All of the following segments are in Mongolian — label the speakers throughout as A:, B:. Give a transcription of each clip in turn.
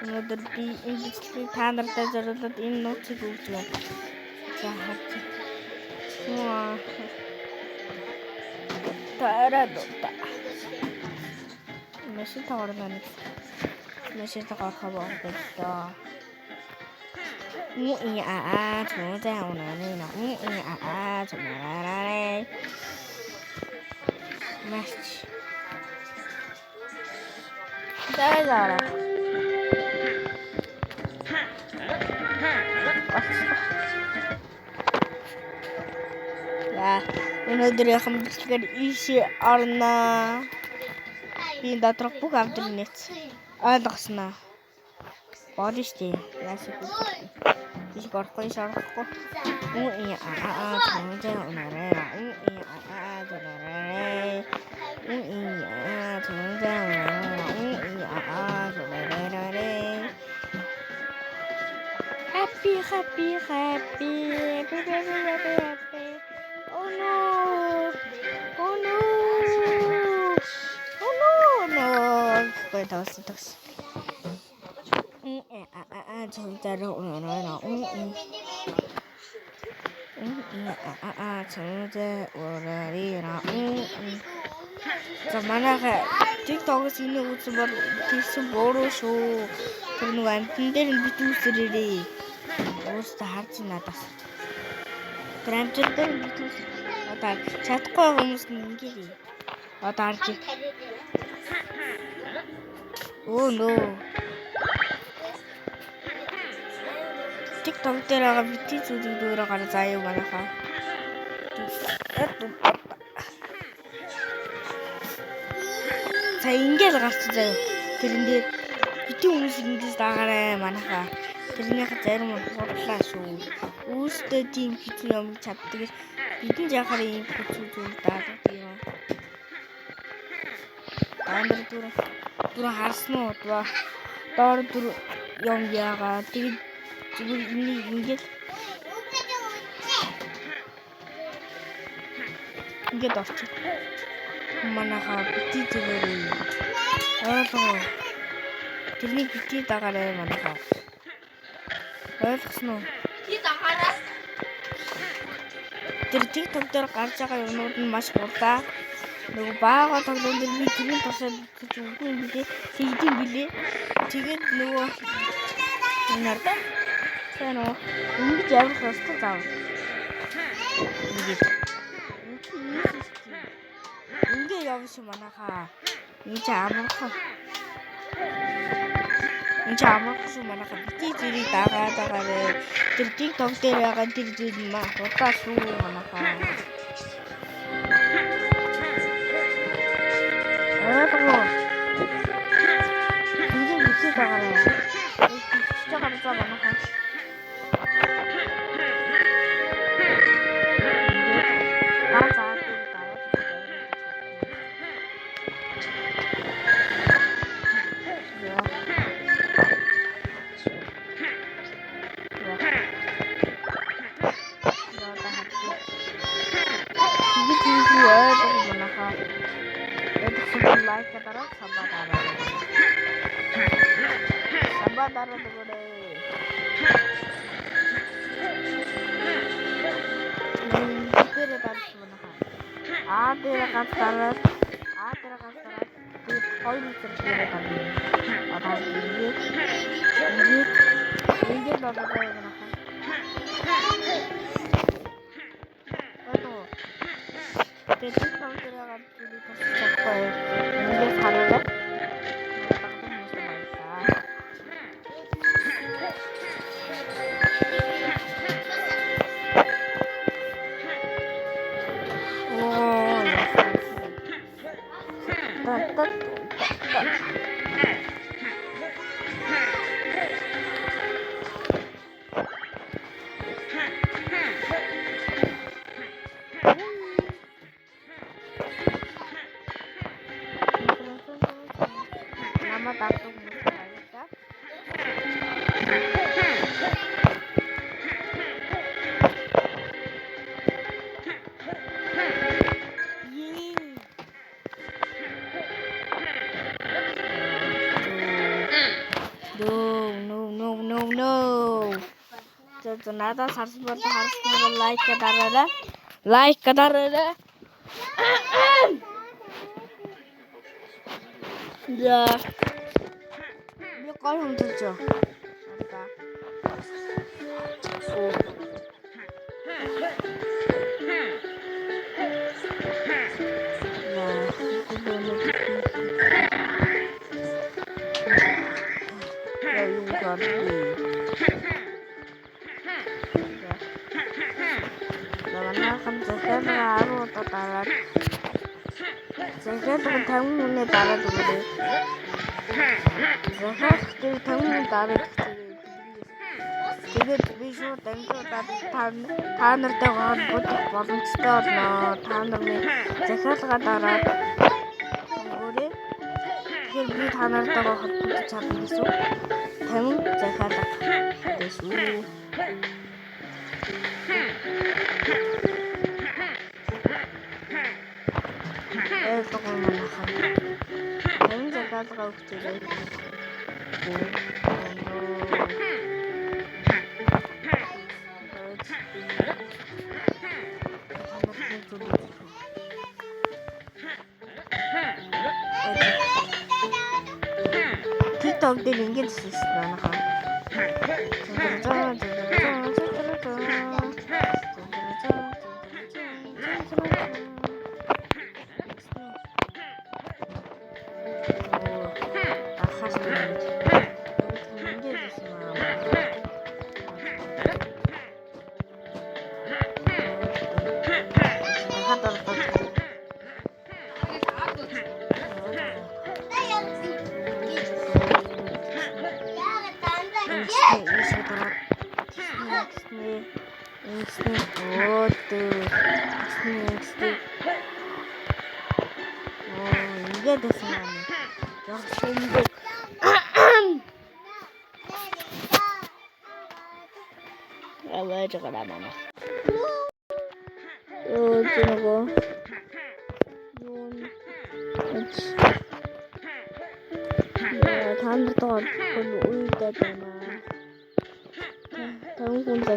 A: Өнөөдөр би энэ бичлэгийг та нартай зориулаад энэ нууцыг өгч байна. За харж. Тарадота. Машин таварнаа. Машин тавархаа болтой. 정자 오늘은 정말 맛있지. 잘자라. 야, 오늘들이 한 비치가 이시 알나. 이 나트럭 북 암들이네. 아, 나갔으나. 어디시지? 야식 이거를 셔고 정자 오늘은 정자 happy oh no 거의 다 왔어 정자를 오늘은 정자 오늘이라 자 만약에 틱톡에서 있는 것을 뒤에서 모르쇼 그런 거 안 뜬데는 비투스리리 오스다 하지 나tas어 그람들은 비투스 어다 찾고 무슨 길이 어다 하지 오 노 틱톡 때라가 밑에 소리도 들어가는 자유 많아가. 자 인계서 갔어요. 그런데 밑에 음식 인계서 나가래 많아가. 그러니까 자유만 몰라서 우스트 팀 밑에 너무 잡되게 밑에 자가리 고추 좀 따뜻해요. 다음으로 또 하스노 또 따로 연기하가 되게 지금 이게 넣었지. 엄마나가 비티즈를 알아서 들리 비티다가래 만나가 알았어. 틱톡 깔자가 오늘은 맛이 없다. 그리고 바가 당근들 비티는 다시 주고 이제 비티 지금 누워 나다. 그래서 우리 집에 가서 자. 이게 여기서 만나가. 이제 아무렇고 만나가 비티들이 나가다가는 틱톡 때려가 들들이 막 왔다 쏘고 만나가. 이제 밑에다가는 진짜 가자 만나가. No. За надад харсан бол лайк дараарай. За. Би гой хэмтэлж байна. Захиад 50 үнэ дараад өгөөрэй. Захиад 50 үнэ дараад тэгээд би шууд амжуулаад та нартай холбогдох боломжтой болно. Та нарын захиалга дараад өгөөрэй. Тэгэхээр би та нартай холбогдож чадна гэсэн. 50 захиалга гэсэн. Энэ захиалга өгчээрэй. TikTok дээр ингэж хийсэн байна хаа.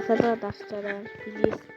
A: Захиалга дарчаарай. Please.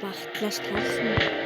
A: Багтлаас тарсан.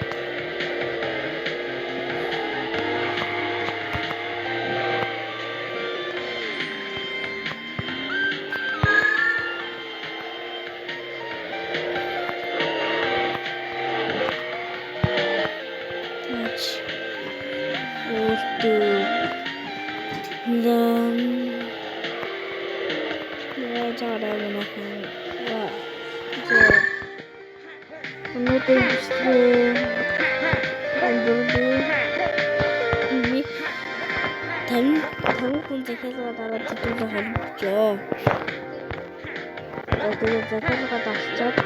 A: Тамиг захиалга дараад зүтгэж холбожоо. Тэгээд захиалга дарчаад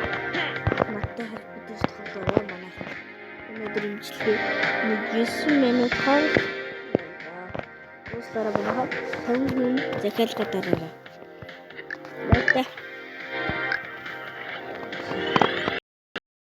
A: надтай холбогдож тоглоорой манайхан. Өнөөдөр имжлэгээ 9 минутаар дуустараа манайхан 50 захиалга дараарай. Баярлалаа.